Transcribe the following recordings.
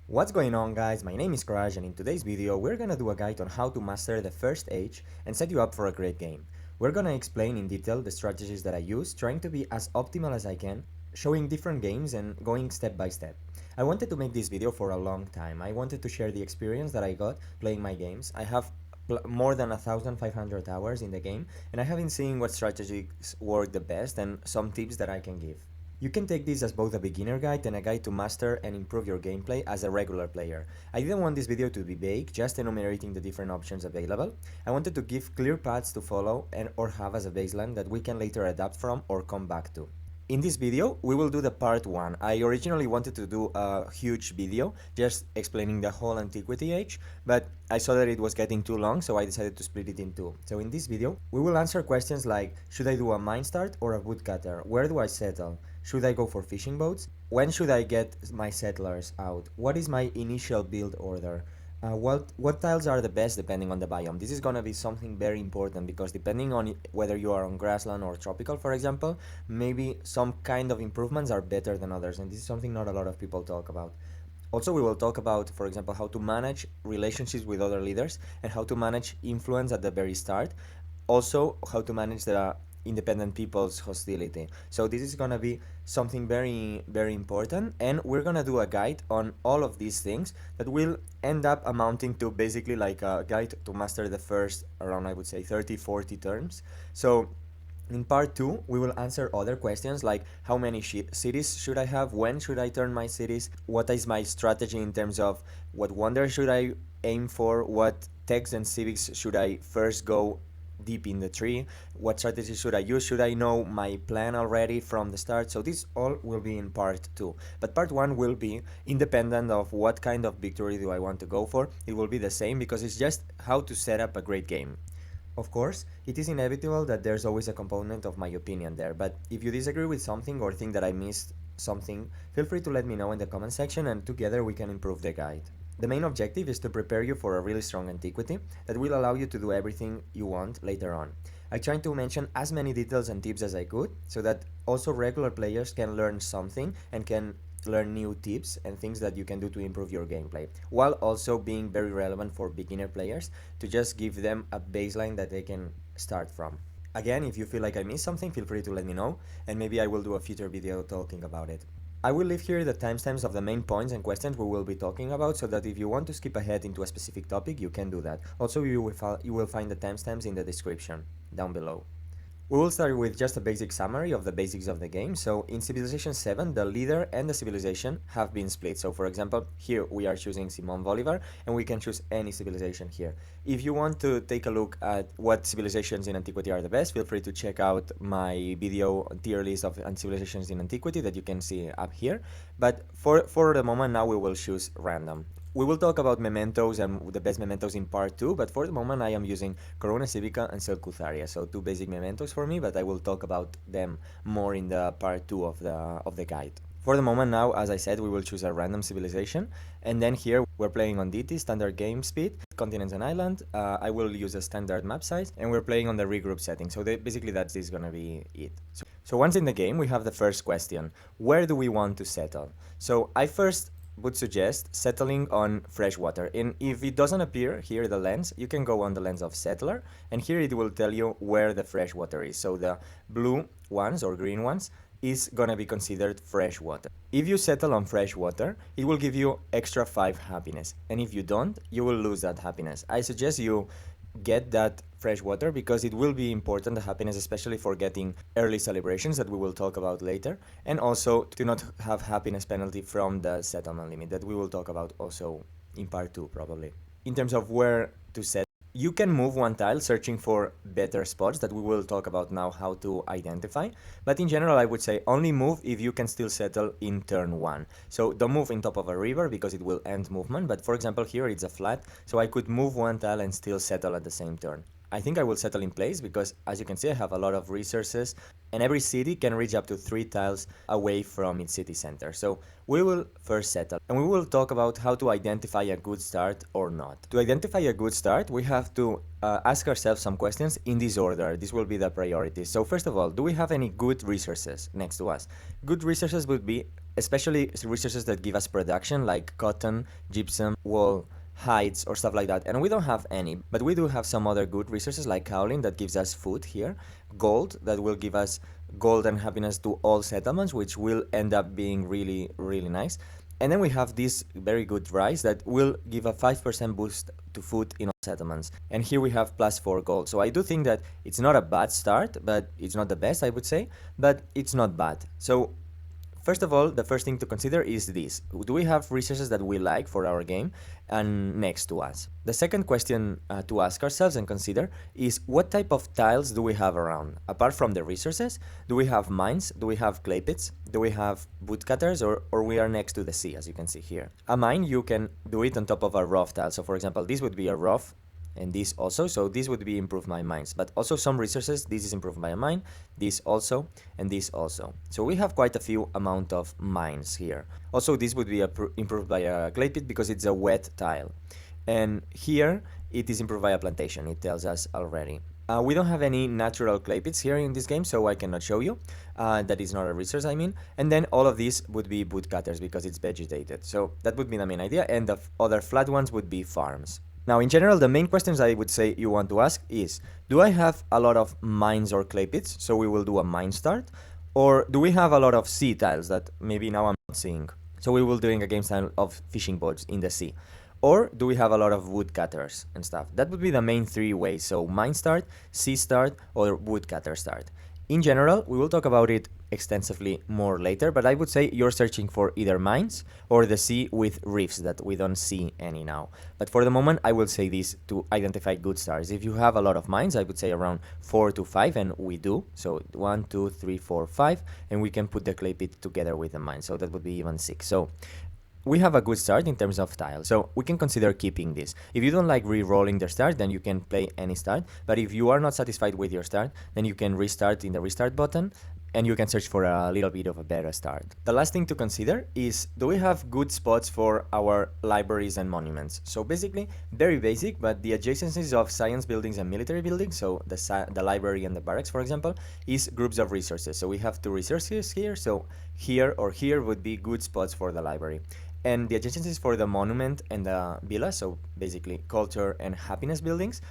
What's going on, guys? My name is Crash, and in today's video we're gonna do a guide on how to master the first age and set you up for a great game. We're gonna explain in detail the strategies that I use, trying to be as optimal as I can, showing different games and going step by step. I wanted to make this video for a long time. I wanted to share the experience that I got playing my games. I have more than 1,500 hours in the game, and I have been seeing what strategies work the best and some tips that I can give. You can take this as both a beginner guide and a guide to master and improve your gameplay as a regular player. I didn't want this video to be vague, just enumerating the different options available. I wanted to give clear paths to follow and or have as a baseline that we can later adapt from or come back to. In this video, we will do the part 1. I originally wanted to do a huge video, just explaining the whole Antiquity Age, but I saw that it was getting too long, so I decided to split it in two. So in this video, we will answer questions like, should I do a mine start or a woodcutter? Where do I settle? Should I go for fishing boats? When should I get my settlers out? What is my initial build order? What tiles are the best depending on the biome? This is gonna be something very important because depending on whether you are on grassland or tropical, for example, maybe some kind of improvements are better than others, and this is something not a lot of people talk about. Also, we will talk about, for example, how to manage relationships with other leaders and how to manage influence at the very start. Also, how to manage the independent people's hostility. So this is gonna be something very, very important, and we're gonna do a guide on all of these things that will end up amounting to basically like a guide to master the first around, I would say, 30-40 terms. So in part 2, we will answer other questions like how many cities should I have, when should I turn my cities, what is my strategy in terms of what wonder should I aim for, what techs and civics should I first go deep in the tree, what strategy should I use, should I know my plan already from the start. So this all will be in part 2, but part 1 will be independent of what kind of victory do I want to go for. It will be the same because it's just how to set up a great game. Of course, it is inevitable that there's always a component of my opinion there, but if you disagree with something or think that I missed something, feel free to let me know in the comment section and together we can improve the guide. The main objective is to prepare you for a really strong antiquity that will allow you to do everything you want later on. I tried to mention as many details and tips as I could so that also regular players can learn something and can learn new tips and things that you can do to improve your gameplay, while also being very relevant for beginner players to just give them a baseline that they can start from. Again, if you feel like I missed something, feel free to let me know, and maybe I will do a future video talking about it. I will leave here the timestamps of the main points and questions we will be talking about so that if you want to skip ahead into a specific topic, you can do that. Also, you will find the timestamps in the description down below. We will start with just a basic summary of the basics of the game. So in Civilization 7, the leader and the civilization have been split. So for example, here we are choosing Simon Bolivar and we can choose any civilization here. If you want to take a look at what civilizations in Antiquity are the best, feel free to check out my video tier list of civilizations in Antiquity that you can see up here. But for the moment now we will choose random. We will talk about mementos and the best mementos in part 2, but for the moment I am using Corona Civica and Selcutharia, so two basic mementos for me, but I will talk about them more in the part 2 of the guide. For the moment now, as I said, we will choose a random civilization, and then here we're playing on DT, standard game speed, continents and island. I will use a standard map size, and we're playing on the regroup setting, so basically that's this gonna be it. So once in the game, we have the first question: where do we want to settle? So I first would suggest settling on fresh water, and if it doesn't appear here the lens, you can go on the lens of settler, and here it will tell you where the fresh water is. So the blue ones or green ones is gonna be considered fresh water. If you settle on fresh water, it will give you extra 5 happiness, and if you don't, you will lose that happiness. I suggest you get that fresh water because it will be important, the happiness, especially for getting early celebrations that we will talk about later, and also to not have happiness penalty from the settlement limit that we will talk about also in part 2 probably. In terms of where to set, you can move one tile searching for better spots that we will talk about now how to identify, but in general I would say only move if you can still settle in turn 1. So don't move in top of a river because it will end movement, but for example here it's a flat, so I could move one tile and still settle at the same turn. I think I will settle in place because, as you can see, I have a lot of resources and every city can reach up to 3 tiles away from its city center. So we will first settle and we will talk about how to identify a good start or not. To identify a good start, we have to ask ourselves some questions in this order. This will be the priorities. So first of all, do we have any good resources next to us? Good resources would be especially resources that give us production like cotton, gypsum, wool, hides, or stuff like that. And we don't have any, but we do have some other good resources like kaolin that gives us food here, gold that will give us gold and happiness to all settlements, which will end up being really, really nice. And then we have this very good rice that will give a 5% boost to food in all settlements. And here we have +4 gold. So I do think that it's not a bad start, but it's not the best, I would say, but it's not bad. So first of all, the first thing to consider is this. Do we have resources that we like for our game and next to us? The second question to ask ourselves and consider is what type of tiles do we have around? Apart from the resources, do we have mines? Do we have clay pits? Do we have woodcutters? Or we are next to the sea, as you can see here. A mine, you can do it on top of a rough tile. So for example, this would be a rough, and this also, so this would be improved by mines, but also some resources, this is improved by a mine, this also, and this also. So we have quite a few amount of mines here. Also, this would be improved by a clay pit because it's a wet tile. And here, it is improved by a plantation, it tells us already. We don't have any natural clay pits here in this game, so I cannot show you. That is not a resource, I mean. And then all of these would be woodcutters because it's vegetated. So that would be the main idea, and the other flat ones would be farms. Now, in general, the main questions I would say you want to ask is, do I have a lot of mines or clay pits? So we will do a mine start. Or do we have a lot of sea tiles that maybe now I'm not seeing? So we will doing a game style of fishing boats in the sea. Or do we have a lot of woodcutters and stuff? That would be the main three ways. So mine start, sea start, or woodcutter start. In general, we will talk about it extensively more later, but I would say you're searching for either mines or the sea with reefs that we don't see any now. But for the moment, I will say this to identify good stars. If you have a lot of mines, I would say around 4 to 5, and we do. So 1, 2, 3, 4, 5, and we can put the clay pit together with the mine. So that would be even 6. So we have a good start in terms of tile, so we can consider keeping this. If you don't like re-rolling the start, then you can play any start, but if you are not satisfied with your start, then you can restart in the restart button, and you can search for a little bit of a better start. The last thing to consider is, do we have good spots for our libraries and monuments? So basically, very basic, but the adjacencies of science buildings and military buildings, so the library and the barracks, for example, is groups of resources. So we have 2 resources here, so here or here would be good spots for the library. And the adjacencies for the monument and the villa, so basically culture and happiness buildings,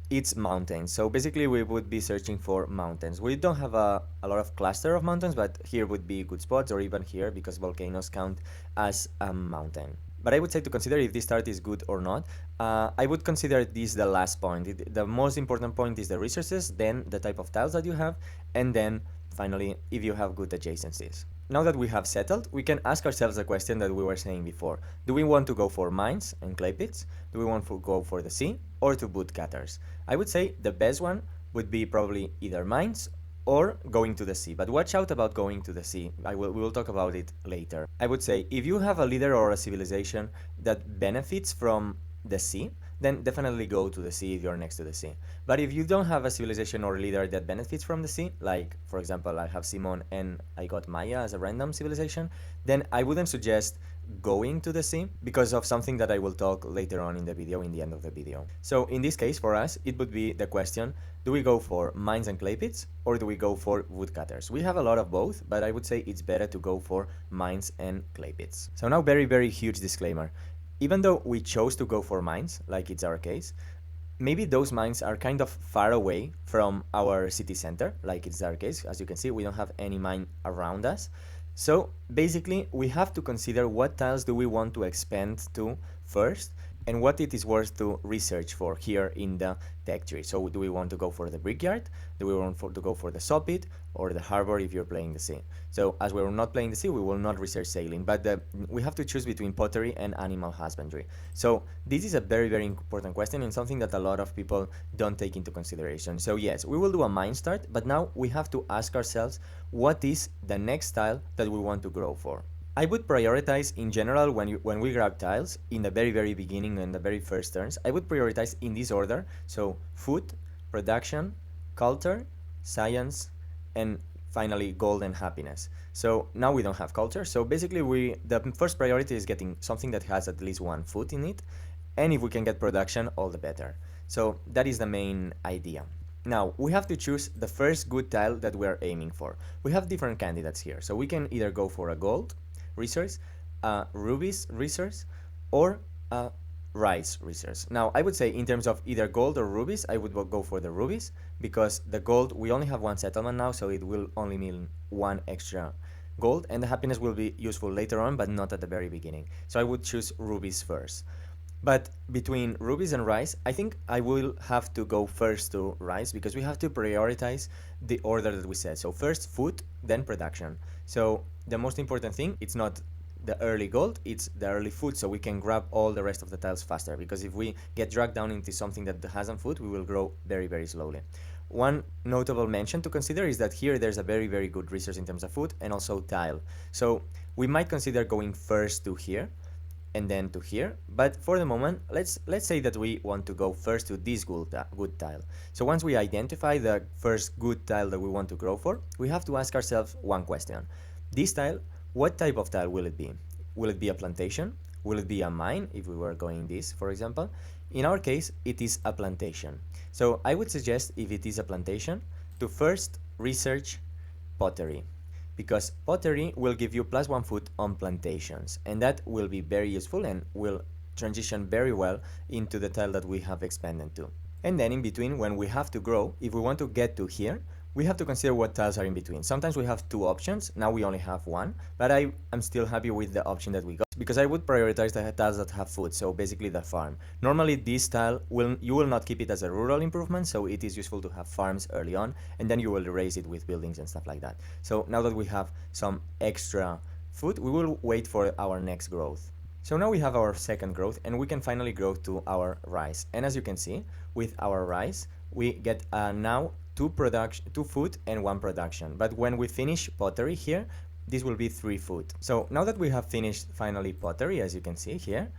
it's mountains. So basically we would be searching for mountains. We don't have a lot of cluster of mountains, but here would be good spots, or even here because volcanoes count as a mountain. But I would say to consider if this start is good or not. I would consider this the last point. The most important point is the resources, then the type of tiles that you have, and then finally if you have good adjacencies. Now that we have settled, we can ask ourselves the question that we were saying before. Do we want to go for mines and clay pits? Do we want to go for the sea or to woodcutters? I would say the best one would be probably either mines or going to the sea. But watch out about going to the sea. We will talk about it later. I would say if you have a leader or a civilization that benefits from the sea, then definitely go to the sea if you're next to the sea. But if you don't have a civilization or leader that benefits from the sea, like for example I have Simon and I got Maya as a random civilization, then I wouldn't suggest going to the sea because of something that I will talk later on in the video, in the end of the video. So in this case for us, it would be the question, do we go for mines and clay pits or do we go for woodcutters? We have a lot of both, but I would say it's better to go for mines and clay pits. So now very huge disclaimer. Even though we chose to go for mines, like it's our case, maybe those mines are kind of far away from our city center, like it's our case. As you can see, we don't have any mine around us. So basically, we have to consider what tiles do we want to expand to first, and what it is worth to research for here in the tech tree. So do we want to go for the brickyard? Do we want to go for the saw pit or the harbor if you're playing the sea? So as we're not playing the sea, we will not research sailing, but we have to choose between pottery and animal husbandry. So this is a very important question and something that a lot of people don't take into consideration. So yes, we will do a mine start, but now we have to ask ourselves, what is the next tile that we want to grow for? I would prioritize in general when we grab tiles in the very beginning and the very first turns. I would prioritize in this order. So food, production, culture, science, and finally gold and happiness. So now we don't have culture. So basically the first priority is getting something that has at least 1 food in it. And if we can get production, all the better. So that is the main idea. Now, we have to choose the first good tile that we are aiming for. We have different candidates here. So we can either go for a gold, resource, a rubies resource, or a rice resource. Now, I would say in terms of either gold or rubies, I would go for the rubies, because the gold, we only have one settlement now, so it will only mean one extra gold, and the happiness will be useful later on, but not at the very beginning. So I would choose rubies first. But between rubies and rice, I think I will have to go first to rice, because we have to prioritize the order that we set. So first food, then production. So the most important thing, it's not the early gold, it's the early food, so we can grab all the rest of the tiles faster, because if we get dragged down into something that hasn't food, we will grow very, very slowly. One notable mention to consider is that here there's a very, very good resource in terms of food and also tile. So we might consider going first to here and then to here, but for the moment, let's say that we want to go first to this good tile. So once we identify the first good tile that we want to grow for, we have to ask ourselves one question. This tile, what type of tile will it be? Will it be a plantation? Will it be a mine, if we were going this, for example? In our case, it is a plantation. So I would suggest, if it is a plantation, to first research pottery, because pottery will give you +1 food on plantations, and that will be very useful and will transition very well into the tile that we have expanded to. And then in between, when we have to grow, if we want to get to here, we have to consider what tiles are in between. Sometimes we have 2 options, now we only have 1, but I am still happy with the option that we got, because I would prioritize the tiles that have food, so basically the farm. Normally this tile, you will not keep it as a rural improvement, so it is useful to have farms early on, and then you will erase it with buildings and stuff like that. So now that we have some extra food, we will wait for our next growth. So now we have our second growth, and we can finally grow to our rice. And as you can see, with our rice, we get now 2 food and 1 production. But when we finish pottery here, this will be 3 food. So now that we have finished finally pottery, as you can see here,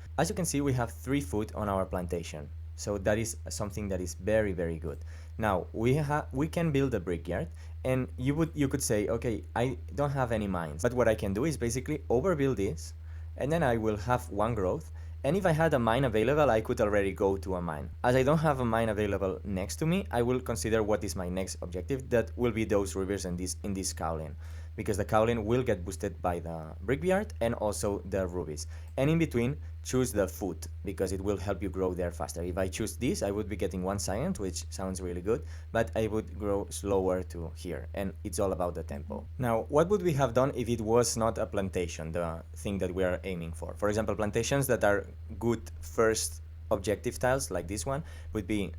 we have 3 food on our plantation. So that is something that is very, very good. Now we can build a brickyard, and you could say, okay, I don't have any mines, but what I can do is basically overbuild this, and then I will have 1 growth. And if I had a mine available, I could already go to a mine. As I don't have a mine available next to me, I will consider what is my next objective. That will be those rivers in this cowlin, because the cowlin will get boosted by the brickyard and also the rubies. And in between, choose the food, because it will help you grow there faster. If I choose this, I would be getting 1 science, which sounds really good, but I would grow slower to here, and it's all about the tempo. Now, what would we have done if it was not a plantation, the thing that we are aiming for? For example, plantations that are good first objective tiles, like this one, would be,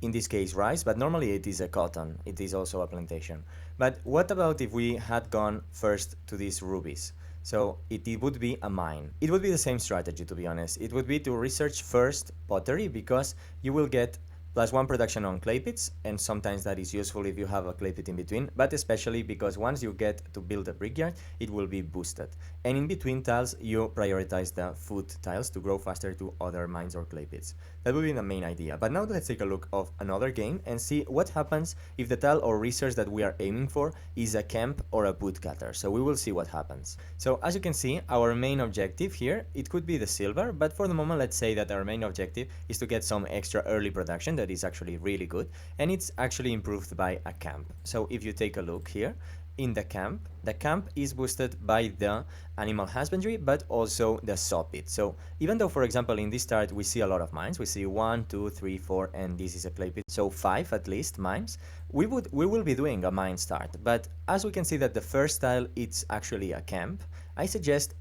in this case, rice, but normally it is a cotton. It is also a plantation. But what about if we had gone first to these rubies? So it would be a mine. It would be the same strategy, to be honest. It would be to research first pottery, because you will get +1 production on clay pits, and sometimes that is useful if you have a clay pit in between, but especially because once you get to build a brickyard, it will be boosted. And in between tiles, you prioritize the food tiles to grow faster to other mines or clay pits. That would be the main idea. But now let's take a look of another game and see what happens if the tile or resource that we are aiming for is a camp or a woodcutter. So we will see what happens. So as you can see, our main objective here, it could be the silver, but for the moment, let's say that our main objective is to get some extra early production that is actually really good, and it's actually improved by a camp. So if you take a look here, in the camp is boosted by the animal husbandry, but also the saw pit. So even though, for example, in this start we see a lot of mines, we see 1, 2, 3, 4, and this is a clay pit, so 5 at least mines, we will be doing a mine start. But as we can see that the first tile, it's actually a camp, I suggest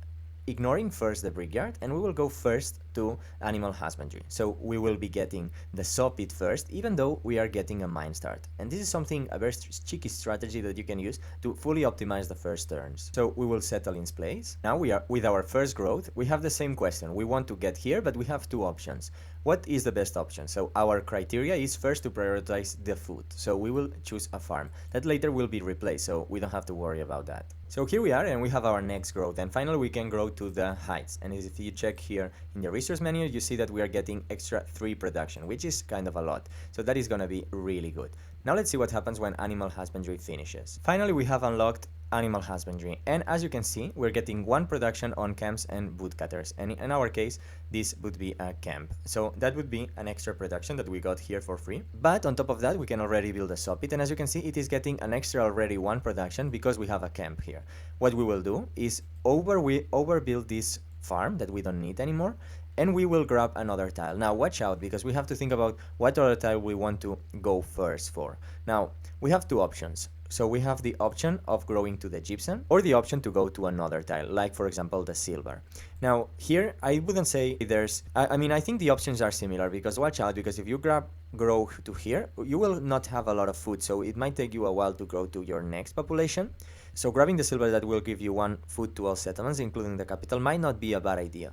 ignoring first the brickyard, and we will go first to animal husbandry. So we will be getting the saw pit first, even though we are getting a mine start. And this is a very cheeky strategy that you can use to fully optimize the first turns. So we will settle in place. Now we are with our first growth, we have the same question. We want to get here, but we have 2 options. What is the best option? So our criteria is first to prioritize the food. So we will choose a farm. That later will be replaced, so we don't have to worry about that. So here we are, and we have our next growth, and finally we can grow to the heights. And if you check here in the resource menu, you see that we are getting extra 3 production, which is kind of a lot. So that is gonna be really good. Now let's see what happens when animal husbandry finishes. Finally, we have unlocked animal husbandry. And as you can see, we're getting one production on camps and woodcutters. And in our case, this would be a camp. So that would be an extra production that we got here for free. But on top of that, we can already build a saw pit. And as you can see, it is getting an extra already one production because we have a camp here. What we will do is overbuild this farm that we don't need anymore, and we will grab another tile. Now watch out, because we have to think about what other tile we want to go first for. Now we have two options. So we have the option of growing to the gypsum, or the option to go to another tile, like for example the silver. Now here I wouldn't say there's, I mean I think the options are similar, because watch out, because if you grow to here, you will not have a lot of food, so it might take you a while to grow to your next population. So grabbing the silver that will give you one food to all settlements, including the capital, might not be a bad idea.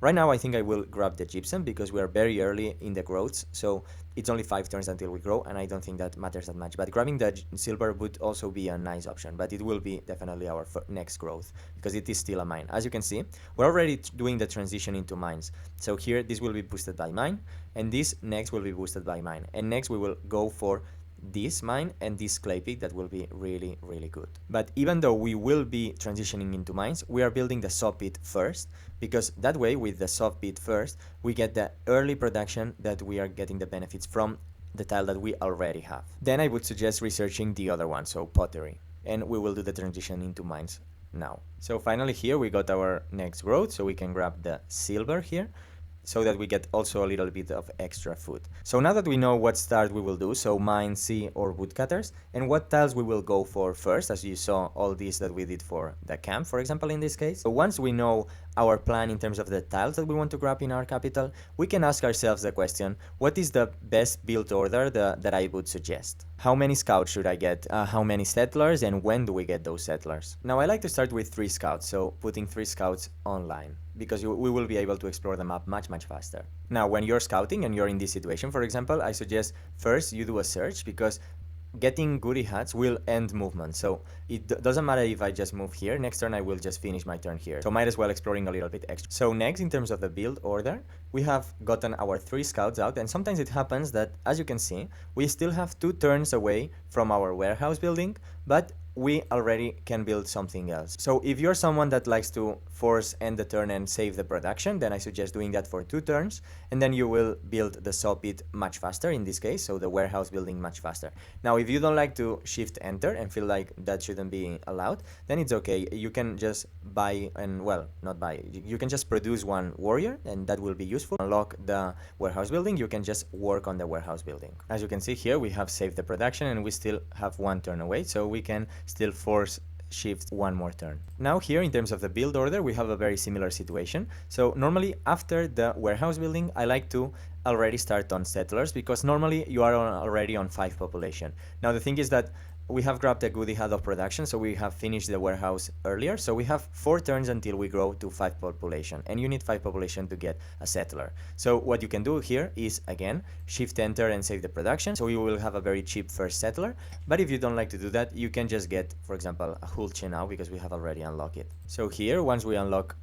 Right now I think I will grab the gypsum because we are very early in the growths, so it's only 5 turns until we grow, and I don't think that matters that much. But grabbing the silver would also be a nice option, but it will be definitely our next growth because it is still a mine. As you can see, we're already doing the transition into mines. So here this will be boosted by mine, and this next will be boosted by mine, and next we will go for this mine and this clay pit that will be really good. But even though we will be transitioning into mines, we are building the saw pit first, because that way with the saw pit first we get the early production that we are getting the benefits from the tile that we already have. Then I would suggest researching the other one, so pottery, and we will do the transition into mines now. So finally here we got our next growth, so we can grab the silver here, so that we get also a little bit of extra food. So now that we know what start we will do, so mine, sea, or woodcutters, and what tiles we will go for first, as you saw all these that we did for the camp, for example, in this case. So once we know our plan in terms of the tiles that we want to grab in our capital, we can ask ourselves the question, what is the best build order that I would suggest? How many scouts should I get? How many settlers, and when do we get those settlers? Now I like to start with 3 scouts, so putting 3 scouts online, because we will be able to explore the map much faster. Now when you're scouting and you're in this situation, for example, I suggest first you do a search, because getting goody hats will end movement, so it doesn't matter if I just move here. Next turn I will just finish my turn here, so might as well exploring a little bit extra. So next, in terms of the build order, we have gotten our 3 scouts out, and sometimes it happens that, as you can see, we still have 2 turns away from our warehouse building, but we already can build something else. So if you're someone that likes to force end the turn and save the production, then I suggest doing that for 2 turns, and then you will build the saw pit much faster in this case, so the warehouse building much faster. Now if you don't like to shift enter and feel like that shouldn't be allowed, then it's okay. You can just buy, and well, not buy, you can just produce 1 warrior, and that will be useful. Unlock the warehouse building, you can just work on the warehouse building. As you can see here, we have saved the production and we still have 1 turn away, so we can still force shift 1 more turn. Now here, in terms of the build order, we have a very similar situation. So normally after the warehouse building, I like to already start on settlers, because normally you are already on 5 population. Now the thing is that we have grabbed a goody hat of production, so we have finished the warehouse earlier, so we have 4 turns until we grow to 5 population, and you need 5 population to get a settler. So what you can do here is, again, shift enter and save the production, so you will have a very cheap first settler. But if you don't like to do that, you can just get, for example, a hulche now, because we have already unlocked it. So here, once we unlock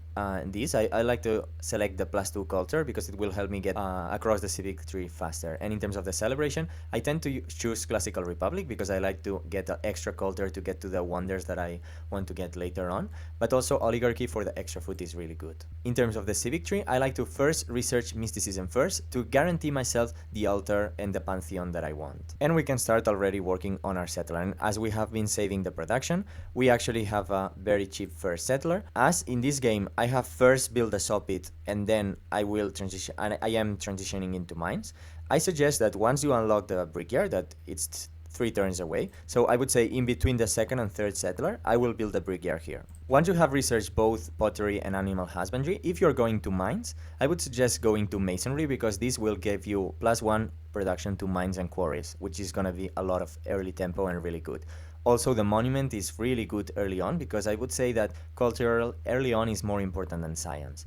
this, I like to select the +2 culture, because it will help me get across the civic tree faster. And in terms of the celebration, I tend to choose classical republic, because I like to get an extra culture to get to the wonders that I want to get later on. But also oligarchy for the extra food is really good. In terms of the civic tree, I like to first research mysticism first, to guarantee myself the altar and the pantheon that I want. And we can start already working on our settler. And as we have been saving the production, we actually have a very cheap first settler. As in this game, I have first built a saw pit, and then I will transition, and I am transitioning into mines. I suggest that once you unlock the brickyard, that it's 3 turns away, so I would say in between the 2nd and 3rd settler, I will build a brickyard here. Once you have researched both pottery and animal husbandry, if you're going to mines, I would suggest going to masonry, because this will give you +1 production to mines and quarries, which is gonna be a lot of early tempo and really good. Also, the monument is really good early on, because I would say that cultural early on is more important than science.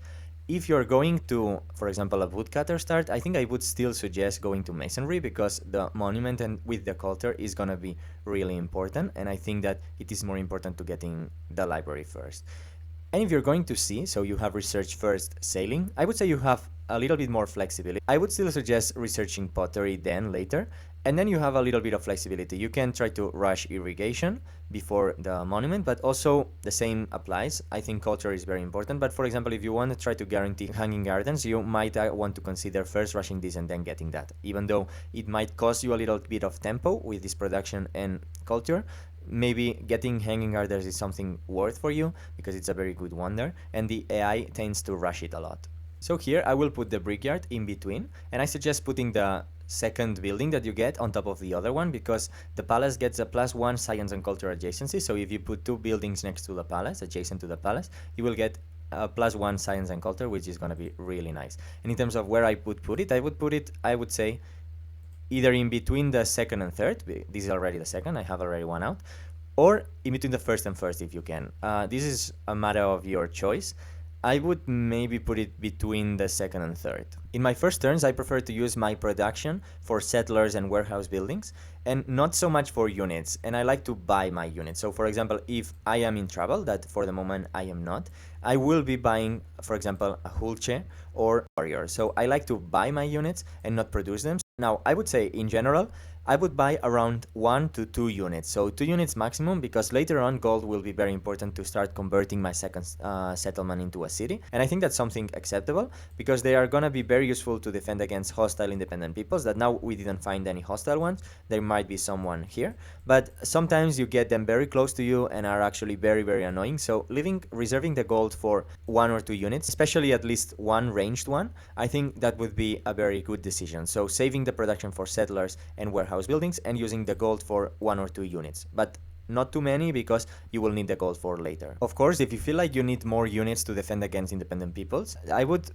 If you're going to, for example, a woodcutter start, I think I would still suggest going to masonry, because the monument and with the culture is gonna be really important, and I think that it is more important to getting the library first. And if you're going to sea, so you have researched first sailing, I would say you have a little bit more flexibility. I would still suggest researching pottery then later, And then you have a little bit of flexibility. You can try to rush irrigation before the monument, but also the same applies. I think culture is very important, but for example, if you want to try to guarantee hanging gardens, you might want to consider first rushing this and then getting that. Even though it might cost you a little bit of tempo with this production and culture, maybe getting hanging gardens is something worth for you because it's a very good wonder, and the AI tends to rush it a lot. So here I will put the brickyard in between, and I suggest putting the second building that you get on top of the other one, because the palace gets a +1 science and culture adjacency. So if you put 2 buildings next to the palace, adjacent to the palace, you will get a +1 science and culture, which is going to be really nice. And in terms of where I would put it, I would say either in between the second and third. This is already the second, I have already one out, or in between the first and first if you can. This is a matter of your choice. I would maybe put it between the second and third. In my first turns, I prefer to use my production for settlers and warehouse buildings, and not so much for units. And I like to buy my units. So for example, if I am in trouble, that for the moment I am not, I will be buying, for example, a Hulche or warrior. So I like to buy my units and not produce them. Now, I would say in general, I would buy around 1 to 2 units, so 2 units maximum, because later on gold will be very important to start converting my second settlement into a city. And I think that's something acceptable, because they are gonna be very useful to defend against hostile independent peoples. That now we didn't find any hostile ones. There might be someone here, but sometimes you get them very close to you and are actually very annoying. So reserving the gold for 1 or 2 units, especially at least one ranged one, I think that would be a very good decision. So saving the production for settlers and warehouse buildings and using the gold for 1 or 2 units, but not too many, because you will need the gold for later. Of course, if you feel like you need more units to defend against independent peoples, I would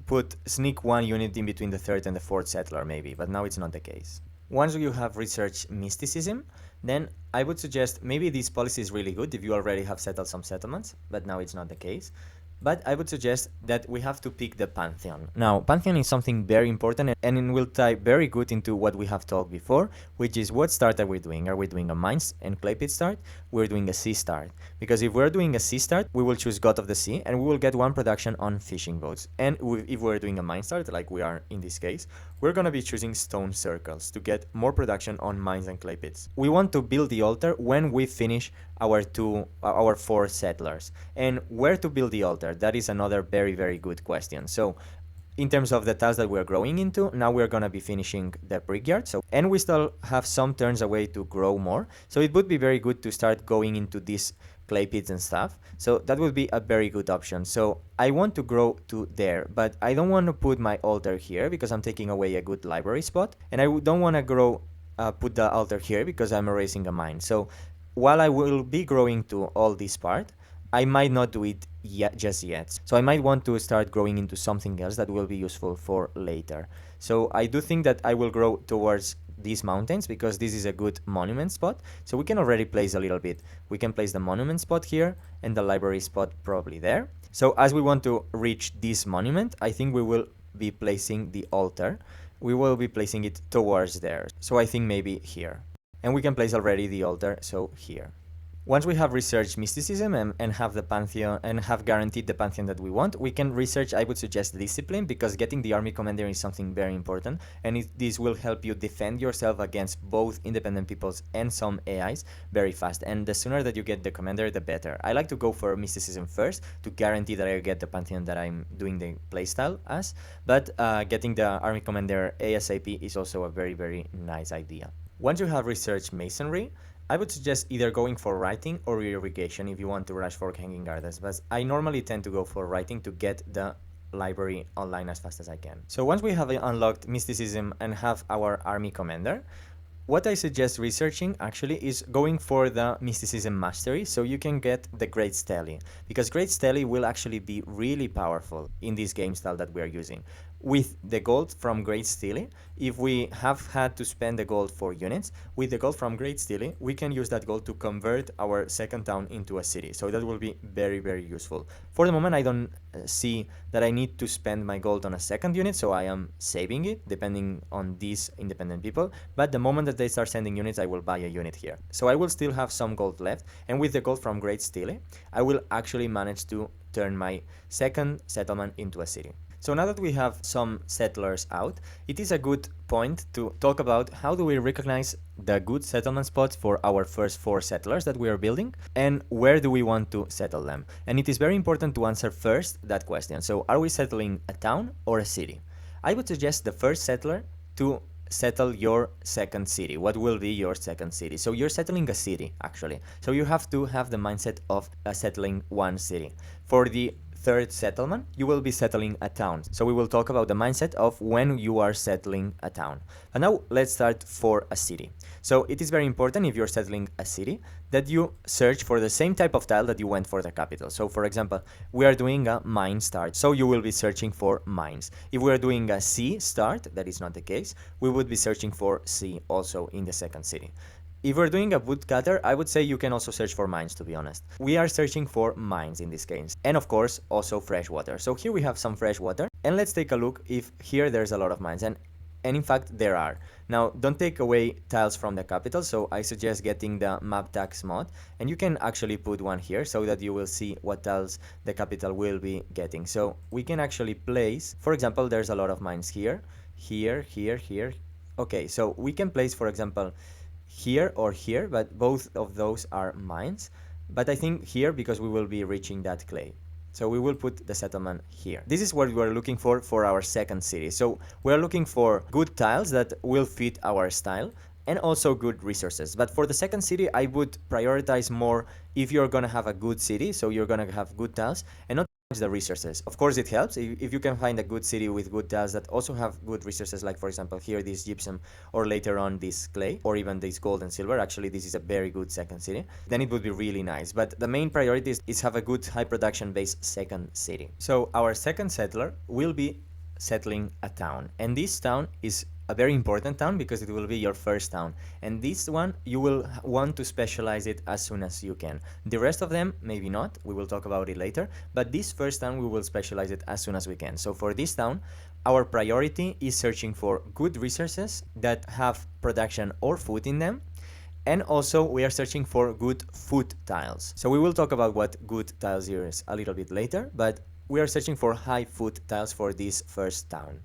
sneak 1 unit in between the 3rd and the 4th settler maybe, but now it's not the case. Once you have researched mysticism, then I would suggest maybe this policy is really good if you already have settled some settlements, but now it's not the case. But I would suggest that we have to pick the Pantheon. Now, Pantheon is something very important, and it will tie very good into what we have talked before, which is what start are we doing? Are we doing a mines and clay pit start? We're doing a sea start. Because if we're doing a sea start, we will choose God of the Sea, and we will get 1 production on fishing boats. And if we're doing a mine start, like we are in this case, we're going to be choosing stone circles to get more production on mines and clay pits. We want to build the altar when we finish our 4 settlers. And where to build the altar? That is another very good question. So in terms of the tiles that we're growing into, now we're going to be finishing the brickyard. And we still have some turns away to grow more. So it would be very good to start going into these clay pits and stuff. So that would be a very good option. So I want to grow to there, but I don't want to put my altar here because I'm taking away a good library spot. And I don't want to put the altar here because I'm erasing a mine. So while I will be growing to all this part, I might not do it just yet. So I might want to start growing into something else that will be useful for later. So I do think that I will grow towards these mountains because this is a good monument spot. So we can already place a little bit. We can place the monument spot here and the library spot probably there. So as we want to reach this monument, I think we will be placing the altar. We will be placing it towards there. So I think maybe here. And we can place already the altar, so here. Once we have researched mysticism and have the Pantheon and have guaranteed the Pantheon that we want, we can research, I would suggest, discipline, because getting the army commander is something very important, and this will help you defend yourself against both independent peoples and some AIs very fast. And the sooner that you get the commander, the better. I like to go for mysticism first to guarantee that I get the Pantheon that I'm doing the playstyle as, but getting the army commander ASAP is also a very nice idea. Once you have researched masonry, I would suggest either going for writing or irrigation if you want to rush for hanging gardens, but I normally tend to go for writing to get the library online as fast as I can. So once we have unlocked mysticism and have our army commander, what I suggest researching actually is going for the mysticism mastery, so you can get the Great Stele, because Great Stele will actually be really powerful in this game style that we are using. With the gold from Great Stele, if we have had to spend the gold for units, with the gold from Great Stele, we can use that gold to convert our second town into a city. So that will be very useful. For the moment, I don't see that I need to spend my gold on a second unit, so I am saving it depending on these independent people. But the moment that they start sending units, I will buy a unit here. So I will still have some gold left, and with the gold from Great Stele, I will actually manage to turn my second settlement into a city. So now that we have some settlers out, it is a good point to talk about how do we recognize the good settlement spots for our first 4 settlers that we are building, and where do we want to settle them. And it is very important to answer first that question. So are we settling a town or a city? I would suggest the first settler to settle your second city. What will be your second city? So you're settling a city, actually. So you have to have the mindset of settling one city. For the third settlement, you will be settling a town. So we will talk about the mindset of when you are settling a town. And now let's start for a city. So it is very important, if you're settling a city, that you search for the same type of tile that you went for the capital. So for example, we are doing a mine start, so you will be searching for mines. If we are doing a sea start, that is not the case, we would be searching for sea also in the second city. If we're doing a woodcutter, I would say you can also search for mines, to be honest. We are searching for mines in this case. And of course, also fresh water. So here we have some fresh water. And let's take a look if here there's a lot of mines. And in fact, there are. Now, don't take away tiles from the capital. So I suggest getting the map tags mod. And you can actually put one here so that you will see what tiles the capital will be getting. So we can actually place, for example, there's a lot of mines here, here, here, here. Okay, so we can place, for example, here or here, but both of those are mines. But I think here, because we will be reaching that clay. So we will put the settlement here. This is what we're looking for our second city. So we're looking for good tiles that will fit our style and also good resources. But for the second city, I would prioritize more if you're gonna have a good city, so you're gonna have good tiles and not the resources. Of course, it helps if you can find a good city with good tiles that also have good resources, like for example here this gypsum, or later on this clay, or even this gold and silver. Actually, this is a very good second city. Then it would be really nice. But the main priority is have a good high production based second city. So our second settler will be settling a town, and this town is a very important town because it will be your first town, and this one you will want to specialize it as soon as you can. The rest of them maybe not, we will talk about it later, but this first town we will specialize it as soon as we can. So for this town, our priority is searching for good resources that have production or food in them, and also we are searching for good food tiles. So we will talk about what good tiles is a little bit later, but we are searching for high food tiles for this first town.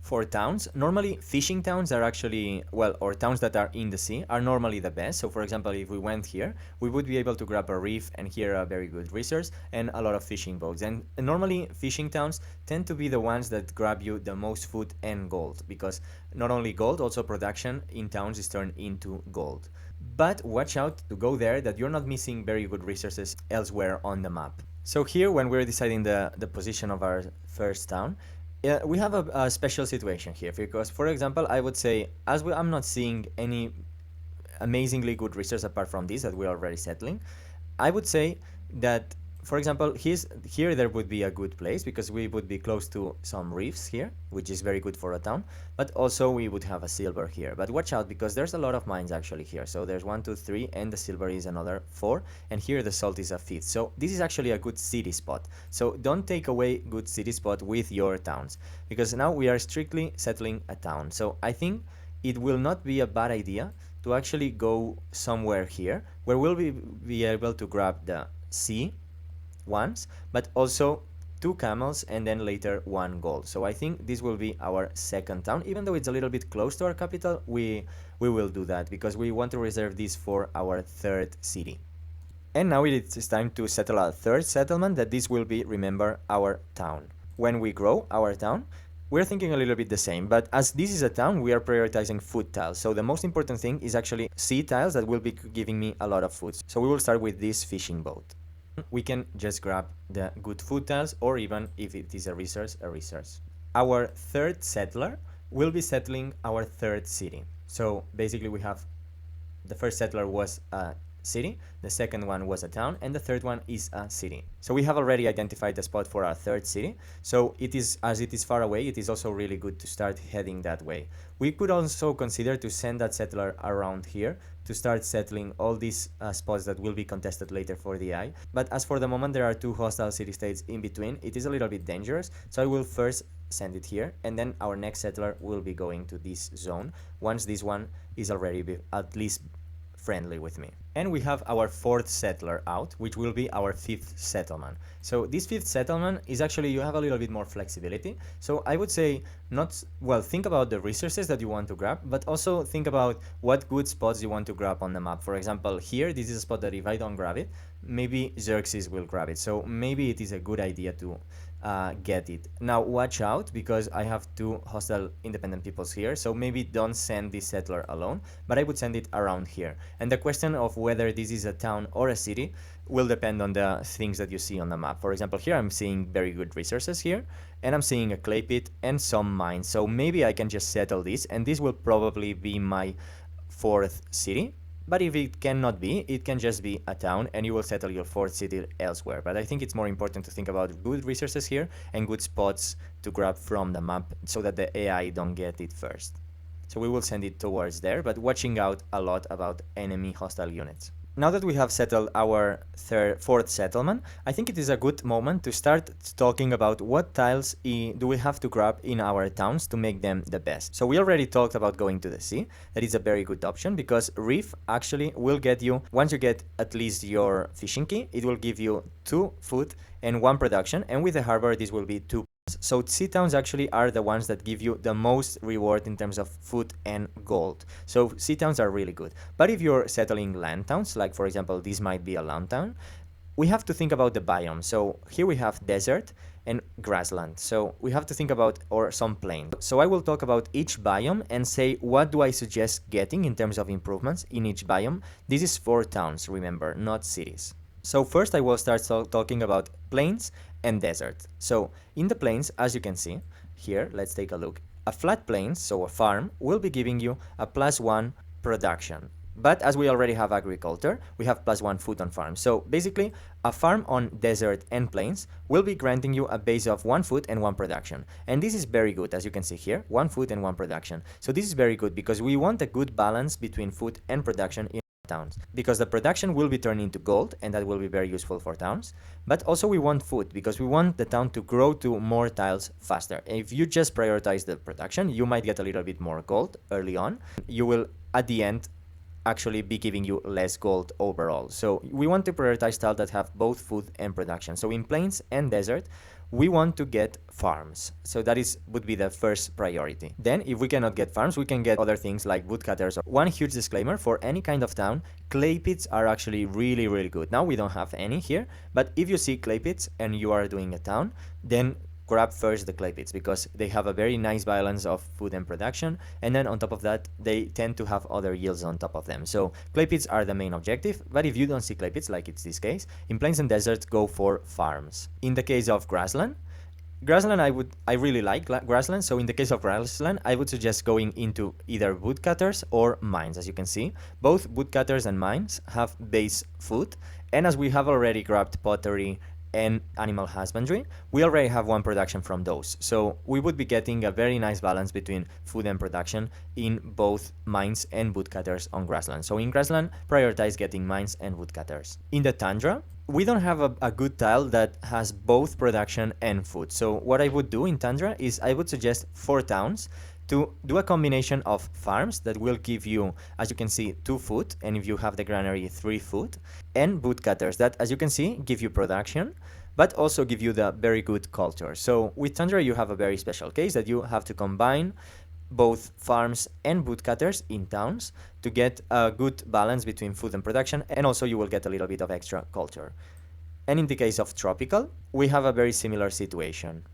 For towns, normally fishing towns are actually, well, or towns that are in the sea are normally the best. So for example, if we went here, we would be able to grab a reef and here a very good resource and a lot of fishing boats. And normally fishing towns tend to be the ones that grab you the most food and gold, because not only gold, also production in towns is turned into gold. But watch out to go there that you're not missing very good resources elsewhere on the map. So here, when we're deciding the position of our first town, we have a special situation here, because for example, I would say, I'm not seeing any amazingly good resource apart from this that we're already settling, I would say that, for example, here there would be a good place because we would be close to some reefs here, which is very good for a town, but also we would have a silver here. But watch out, because there's a lot of mines actually here. So there's 1, 2, 3, and the silver is another 4, and here the salt is a 5th. So this is actually a good city spot. So don't take away good city spot with your towns, because now we are strictly settling a town. So I think it will not be a bad idea to actually go somewhere here where we'll be able to grab the sea once, but also 2 camels and then later 1 gold. So I think this will be our second town. Even though it's a little bit close to our capital, we will do that because we want to reserve this for our third city. And now it is time to settle our third settlement, that this will be, remember, our town. When we grow our town, we're thinking a little bit the same, but as this is a town, we are prioritizing food tiles. So the most important thing is actually sea tiles that will be giving me a lot of food. So we will start with this fishing boat. We can just grab the good food tiles, or even if it is a resource. Our third settler will be settling our third city. So basically we have the first settler was a city, the second one was a town, and the third one is a city. So we have already identified the spot for our third city. So it is, as it is far away, it is also really good to start heading that way. We could also consider to send that settler around here to start settling all these spots that will be contested later for the eye. But as for the moment, there are 2 hostile city-states in between. It is a little bit dangerous, so I will first send it here, and then our next settler will be going to this zone once this one is already at least friendly with me. And we have our fourth settler out, which will be our fifth settlement. So this fifth settlement is actually, you have a little bit more flexibility. So I would say think about the resources that you want to grab, but also think about what good spots you want to grab on the map. For example, here, this is a spot that if I don't grab it, maybe Xerxes will grab it. So maybe it is a good idea to get it. Now watch out, because I have two hostile independent peoples here, so maybe don't send this settler alone, but I would send it around here. And the question of whether this is a town or a city will depend on the things that you see on the map. For example, here I'm seeing very good resources here, and I'm seeing a clay pit and some mines, so maybe I can just settle this, and this will probably be my fourth city. But if it cannot be, it can just be a town, and you will settle your fourth city elsewhere. But I think it's more important to think about good resources here and good spots to grab from the map so that the AI don't get it first. So we will send it towards there, but watching out a lot about enemy hostile units. Now that we have settled our fourth settlement, I think it is a good moment to start talking about what tiles do we have to grab in our towns to make them the best. So we already talked about going to the sea. That is a very good option, because reef actually will get you, once you get at least your fishing key, it will give you 2 food and 1 production, and with the harbor this will be 2. So sea towns actually are the ones that give you the most reward in terms of food and gold. So sea towns are really good. But if you're settling land towns, like for example this might be a land town, we have to think about the biome. So here we have desert and grassland. So we have to think about, or some plain. So I will talk about each biome and say what do I suggest getting in terms of improvements in each biome. This is for towns, remember, not cities. So first I will start talking about plains and desert. So in the plains, as you can see here, let's take a look. A flat plains, so a farm, will be giving you a +1 production. But as we already have agriculture, we have +1 food on farm. So basically, a farm on desert and plains will be granting you a base of 1 food and 1 production. And this is very good, as you can see here, 1 food and 1 production. So this is very good because we want a good balance between food and production in towns, because the production will be turned into gold, and that will be very useful for towns. But also we want food, because we want the town to grow to more tiles faster. If you just prioritize the production, you might get a little bit more gold early on. You will, at the end, actually be giving you less gold overall. So we want to prioritize tiles that have both food and production. So in plains and desert, we want to get farms. So that would be the first priority. Then if we cannot get farms, we can get other things like woodcutters. One huge disclaimer for any kind of town, clay pits are actually really, really good. Now we don't have any here, but if you see clay pits and you are doing a town, then grab first the clay pits, because they have a very nice balance of food and production, and then on top of that they tend to have other yields on top of them. So clay pits are the main objective, but if you don't see clay pits, like it's this case, in plains and deserts, go for farms. In the case of grassland, I really like grassland, so in the case of grassland, I would suggest going into either woodcutters or mines. As you can see, both woodcutters and mines have base food, and as we have already grabbed pottery and animal husbandry, we already have 1 production from those. So we would be getting a very nice balance between food and production in both mines and woodcutters on grassland. So in grassland, prioritize getting mines and woodcutters. In the tundra, we don't have a good tile that has both production and food. So what I would do in tundra is I would suggest 4 towns to do a combination of farms that will give you, as you can see, 2 food, and if you have the granary, 3 food, and woodcutters that, as you can see, give you production, but also give you the very good culture. So with tundra, you have a very special case that you have to combine both farms and woodcutters in towns to get a good balance between food and production, and also you will get a little bit of extra culture. And in the case of tropical, we have a very similar situation.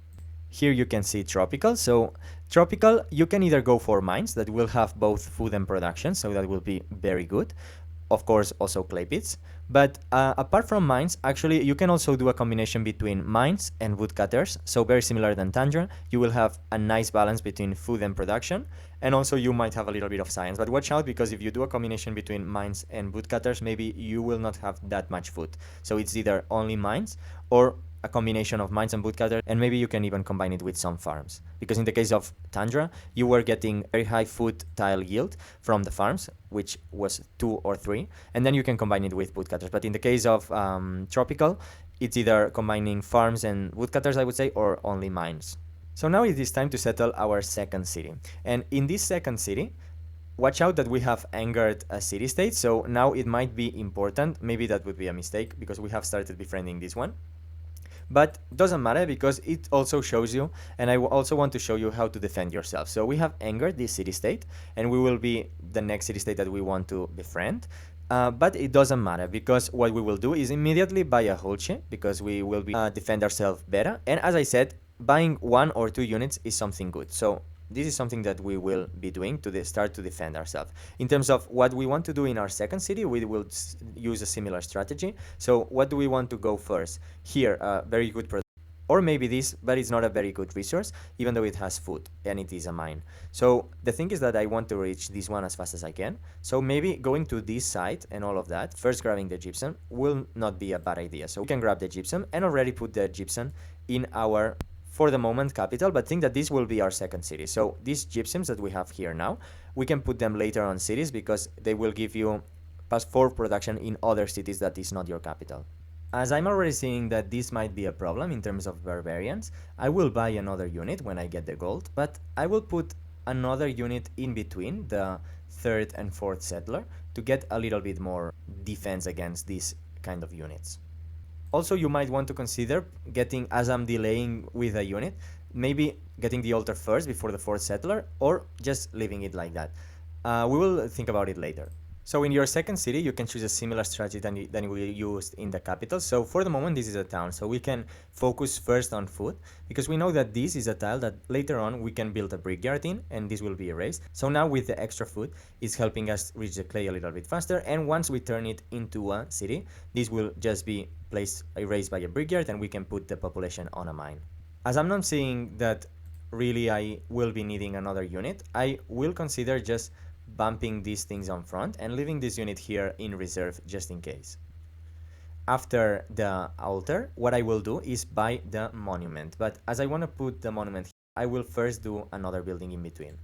Here you can see tropical. So tropical, you can either go for mines that will have both food and production, so that will be very good. Of course, also clay pits. But apart from mines, actually, you can also do a combination between mines and woodcutters. So very similar than tundra, you will have a nice balance between food and production. And also you might have a little bit of science. But watch out, because if you do a combination between mines and woodcutters, maybe you will not have that much food. So it's either only mines or a combination of mines and woodcutters, and maybe you can even combine it with some farms. Because in the case of tundra, you were getting very high food tile yield from the farms, which was 2 or 3, and then you can combine it with woodcutters. But in the case of tropical, it's either combining farms and woodcutters, I would say, or only mines. So now it is time to settle our second city. And in this second city, watch out that we have angered a city state, so now it might be important, maybe that would be a mistake because we have started befriending this one. But doesn't matter because it also shows you, and I also want to show you how to defend yourself. So we have angered this city state, and we will be the next city state that we want to befriend. But it doesn't matter because what we will do is immediately buy a Holche because we will be defend ourselves better. And as I said, buying 1 or 2 units is something good. So this is something that we will be doing to start to defend ourselves. In terms of what we want to do in our second city, we will use a similar strategy. So what do we want to go first? Here, very good product. Or maybe this, but it's not a very good resource, even though it has food, and it is a mine. So the thing is that I want to reach this one as fast as I can. So maybe going to this side and all of that, first grabbing the gypsum, will not be a bad idea. So we can grab the gypsum and already put the gypsum in our, for the moment, capital, but think that this will be our second city. So these gypsums that we have here now, we can put them later on cities because they will give you +4 production in other cities that is not your capital. As I'm already seeing that this might be a problem in terms of barbarians, I will buy another unit when I get the gold, but I will put another unit in between the 3rd and 4th settler to get a little bit more defense against these kind of units. Also, you might want to consider getting, as I'm delaying with a unit, maybe getting the altar first before the 4th settler, or just leaving it like that. We will think about it later. So in your second city, you can choose a similar strategy than we used in the capital. So for the moment, this is a town. So we can focus first on food because we know that this is a tile that later on we can build a brickyard in, and this will be erased. So now with the extra food, it's helping us reach the clay a little bit faster. And once we turn it into a city, this will just be erased by a brickyard, and we can put the population on a mine. As I'm not seeing that really I will be needing another unit, I will consider just bumping these things on front and leaving this unit here in reserve just in case. After the altar, what I will do is buy the monument, but as I want to put the monument here, I will first do another building in between.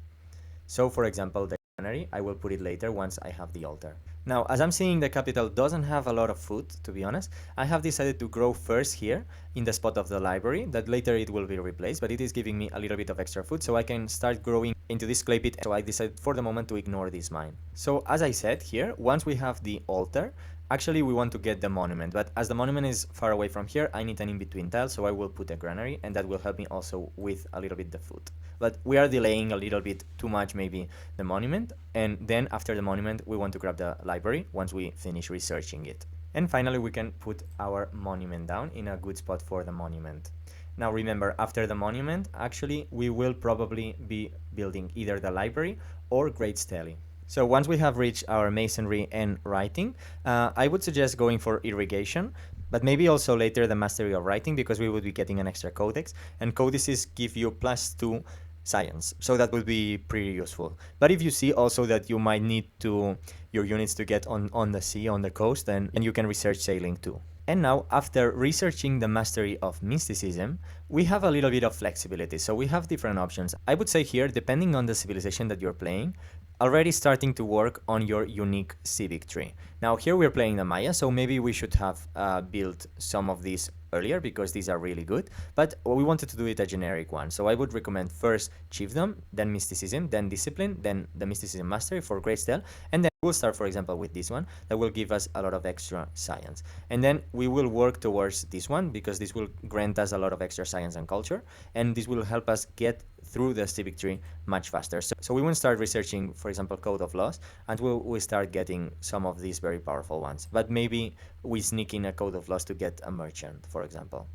So for example, the granary, I will put it later once I have the altar. Now, as I'm seeing the capital doesn't have a lot of food, to be honest, I have decided to grow first here in the spot of the library, that later it will be replaced, but it is giving me a little bit of extra food, so I can start growing into this clay pit. So I decided for the moment to ignore this mine. So as I said here, once we have the altar, actually we want to get the monument, but as the monument is far away from here, I need an in-between tile, so I will put a granary, and that will help me also with a little bit the food. But we are delaying a little bit too much maybe the monument, and then after the monument we want to grab the library once we finish researching it. And finally we can put our monument down in a good spot for the monument. Now remember, after the monument, actually we will probably be building either the library or Great Stele. So once we have reached our masonry and writing, I would suggest going for irrigation, but maybe also later the mastery of writing, because we would be getting an extra codex, and codices give you +2 science, so that would be pretty useful. But if you see also that you might need your units to get on the sea, on the coast, and you can research sailing too. And now, after researching the mastery of mysticism, we have a little bit of flexibility, so we have different options. I would say here, depending on the civilization that you're playing, already starting to work on your unique civic tree. Now here we're playing the Maya, so maybe we should have built some of these earlier because these are really good, but we wanted to do it a generic one. So I would recommend first chiefdom, then mysticism, then discipline, then the mysticism mastery for Great Stele, and then we'll start, for example, with this one that will give us a lot of extra science. And then we will work towards this one because this will grant us a lot of extra science and culture, and this will help us get through the civic tree much faster. So we won't start researching, for example, code of laws until we start getting some of these very powerful ones. But maybe we sneak in a code of laws to get a merchant, for example.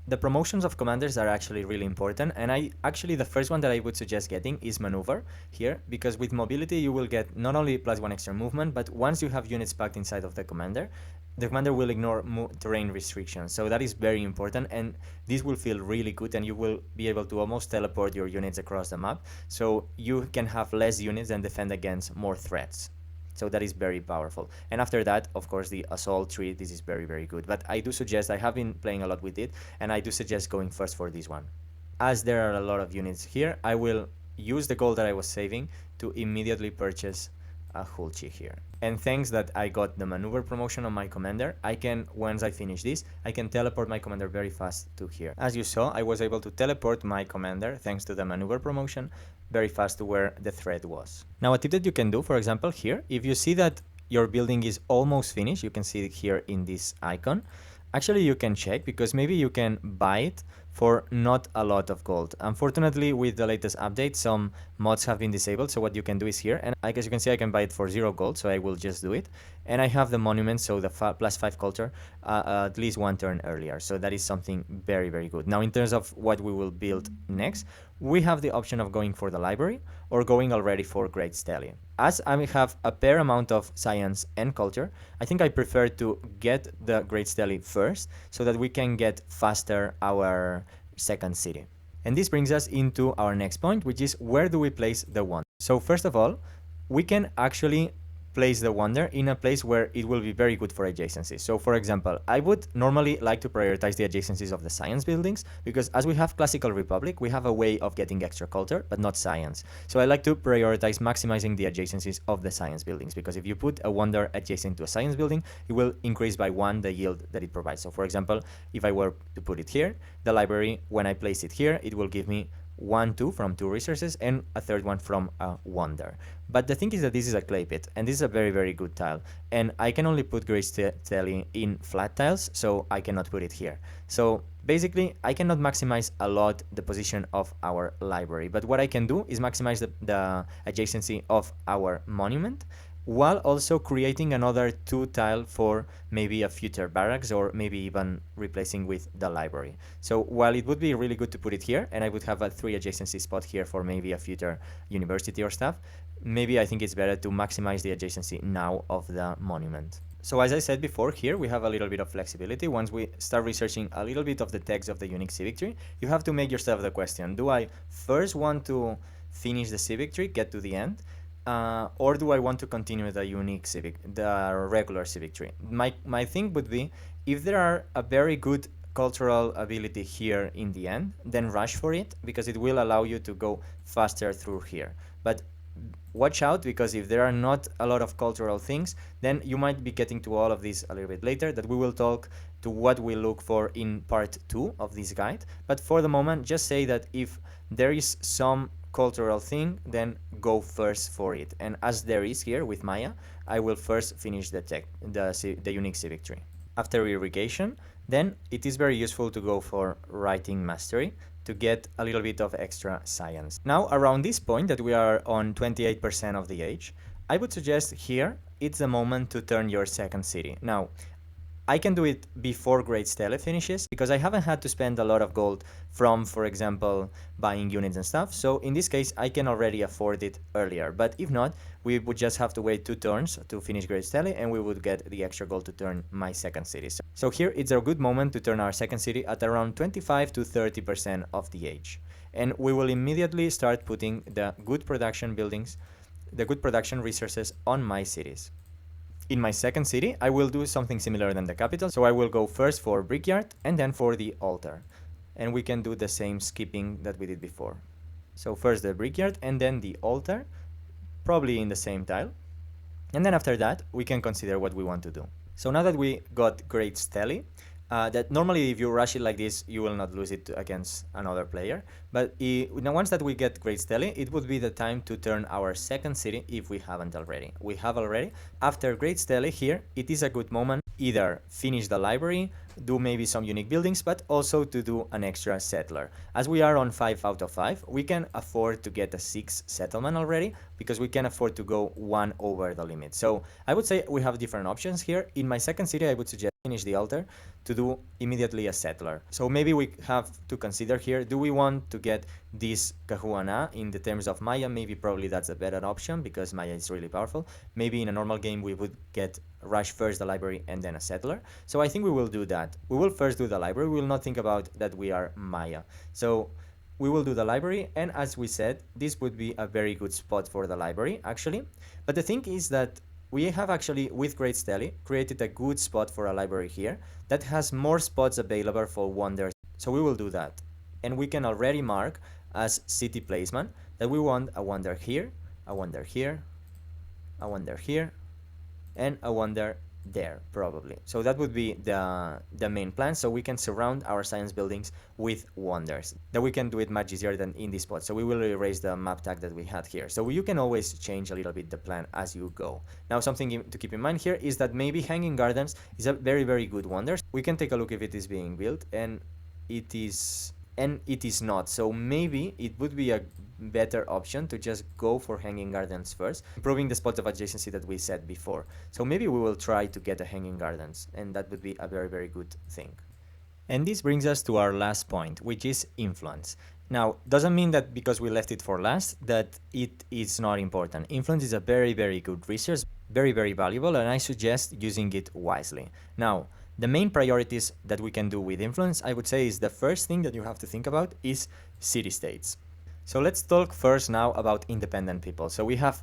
The promotions of commanders are actually really important, and the first one that I would suggest getting is maneuver here, because with mobility you will get not only +1 extra movement, but once you have units packed inside of the commander will ignore terrain restrictions. So that is very important, and this will feel really good, and you will be able to almost teleport your units across the map, so you can have less units and defend against more threats. So that is very powerful. And after that, of course, the assault tree, this is very, very good. But I do suggest, I have been playing a lot with it, and I do suggest going first for this one. As there are a lot of units here, I will use the gold that I was saving to immediately purchase a Hulchi here. And thanks that I got the maneuver promotion on my commander, I can, once I finish this, I can teleport my commander very fast to here. As you saw, I was able to teleport my commander, thanks to the maneuver promotion, very fast to where the thread was. Now a tip that you can do, for example here, if you see that your building is almost finished, you can see it here in this icon. Actually, you can check, because maybe you can buy it for not a lot of gold. Unfortunately, with the latest update, some mods have been disabled, so what you can do is here, and as you can see, I can buy it for 0 gold, so I will just do it. And I have the monument, so the +5 culture, at least 1 turn earlier, so that is something very, very good. Now, in terms of what we will build next, we have the option of going for the library, or going already for Great Stele. As I have a fair amount of science and culture, I think I prefer to get the Great Stele first, so that we can get faster our second city. And this brings us into our next point, which is where do we place the wonder? So first of all, we can actually place the wonder in a place where it will be very good for adjacencies. So for example, I would normally like to prioritize the adjacencies of the science buildings, because as we have Classical Republic, we have a way of getting extra culture, but not science. So I like to prioritize maximizing the adjacencies of the science buildings, because if you put a wonder adjacent to a science building, it will increase by 1 the yield that it provides. So for example, if I were to put it here, the library, when I place it here, it will give me 1, 2 from 2 resources, and a third one from a wonder. But the thing is that this is a clay pit, and this is a very, very good tile. And I can only put Great Stele in flat tiles, so I cannot put it here. So basically, I cannot maximize a lot the position of our library. But what I can do is maximize the adjacency of our monument, while also creating another 2 tile for maybe a future barracks, or maybe even replacing with the library. So while it would be really good to put it here, and I would have a 3 adjacency spot here for maybe a future university or stuff, maybe I think it's better to maximize the adjacency now of the monument. So as I said before, here we have a little bit of flexibility. Once we start researching a little bit of the text of the unique civic tree, you have to make yourself the question, do I first want to finish the civic tree, get to the end, or do I want to continue the unique civic, the regular civic tree? My thing would be, if there are a very good cultural ability here in the end, then rush for it, because it will allow you to go faster through here. But watch out, because if there are not a lot of cultural things, then you might be getting to all of this a little bit later, that we will talk to what we look for in part 2 of this guide. But for the moment, just say that if there is some cultural thing, then go first for it. And as there is here with Maya, I will first finish the unique civic tree. After irrigation, then it is very useful to go for writing mastery to get a little bit of extra science. Now, around this point that we are on 28% of the age, I would suggest here it's the moment to turn your second city. Now, I can do it before Great Stele finishes, because I haven't had to spend a lot of gold from, for example, buying units and stuff. So in this case, I can already afford it earlier. But if not, we would just have to wait 2 turns to finish Great Stele, and we would get the extra gold to turn my second city. So here it's a good moment to turn our second city at around 25 to 30% of the age. And we will immediately start putting the good production buildings, the good production resources on my cities. In my second city, I will do something similar than the capital, so I will go first for Brickyard and then for the altar. And we can do the same skipping that we did before. So first the Brickyard and then the altar, probably in the same tile. And then after that, we can consider what we want to do. So now that we got Great Stele, that normally if you rush it like this, you will not lose it against another player. But once that we get Great Stele, it would be the time to turn our second city if we haven't already. We have already. After Great Stele here, it is a good moment either finish the library, do maybe some unique buildings, but also to do an extra settler. As we are on 5 out of 5, we can afford to get a 6 settlement already, because we can afford to go 1 over the limit. So I would say we have different options here. In my second city, I would suggest finish the altar to do immediately a settler. So maybe we have to consider here, do we want to get this Kahuana in the terms of Maya? Maybe probably that's a better option, because Maya is really powerful. Maybe in a normal game we would get rush first the library and then a settler. So I think we will do that. We will first do the library. We will not think about that we are Maya. So we will do the library, and as we said, this would be a very good spot for the library actually. But the thing is that we have actually, with Great Stele, created a good spot for a library here that has more spots available for wonders. So we will do that. And we can already mark as city placement that we want a wonder here, a wonder here, a wonder here, and a wonder there probably. So that would be the main plan, so we can surround our science buildings with wonders. That we can do it much easier than in this spot. So we will erase the map tag that we had here. So you can always change a little bit the plan as you go. Now something to keep in mind here is that maybe hanging gardens is a very good wonder. We can take a look if it is being built, and it is not. So maybe it would be a better option to just go for hanging gardens first, improving the spots of adjacency that we said before. So maybe we will try to get the hanging gardens, and that would be a very good thing. And this brings us to our last point, which is influence. Now, doesn't mean that because we left it for last that it is not important. Influence is a very good resource, very valuable, and I suggest using it wisely. Now, the main priorities that we can do with influence, I would say, is the first thing that you have to think about is city-states. So let's talk first now about independent people. So we have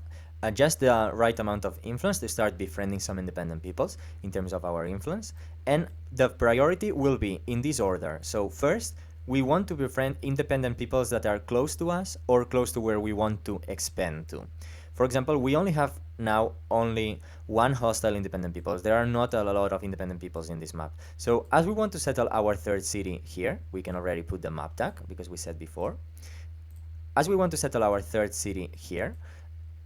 just the right amount of influence to start befriending some independent peoples in terms of our influence. And the priority will be in this order. So first, we want to befriend independent peoples that are close to us or close to where we want to expand to. For example, we only have now only one hostile independent peoples. There are not a lot of independent peoples in this map. So as we want to settle our third city here, we can already put the map tag because we said before. As we want to settle our third city here,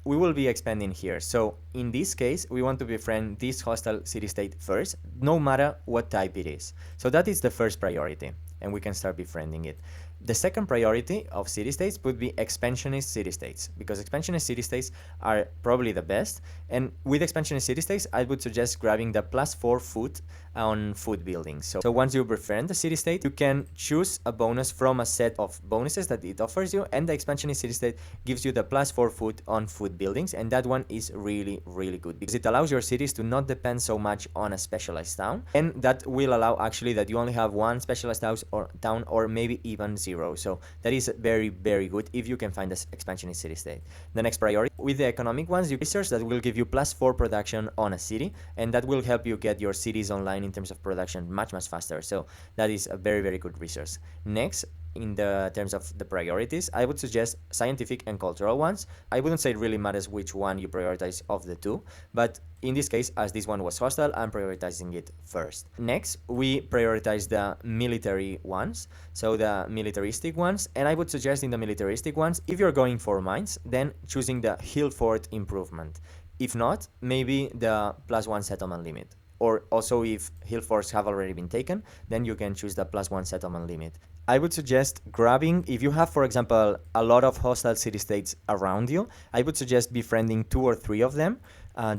we will be expanding here. So in this case, we want to befriend this hostile city-state first, no matter what type it is. So that is the first priority, and we can start befriending it. The second priority of city-states would be expansionist city-states, because expansionist city-states are probably the best. And with expansionist city-states, I would suggest grabbing the +4 food on food buildings. So once you befriend the city-state, you can choose a bonus from a set of bonuses that it offers you, and the expansionist city-state gives you the +4 food on food buildings, and that one is really good because it allows your cities to not depend so much on a specialized town, and that will allow actually that you only have one specialized house or town, or maybe even 0. So that is very good if you can find this expansionist city-state. The next priority with the economic ones, you research that will give you +4 production on a city, and that will help you get your cities online in terms of production much faster. So that is a very good resource. Next, in the terms of the priorities, I would suggest scientific and cultural ones. I wouldn't say it really matters which one you prioritize of the two, but in this case, as this one was hostile, I'm prioritizing it first. Next, we prioritize the military ones, so the militaristic ones, and I would suggest in the militaristic ones, if you're going for mines, then choosing the hill fort improvement. If not, maybe the +1 settlement limit. Or also if hill forts have already been taken, then you can choose the +1 settlement limit. I would suggest grabbing, if you have, for example, a lot of hostile city-states around you, I would suggest befriending 2 or 3 of them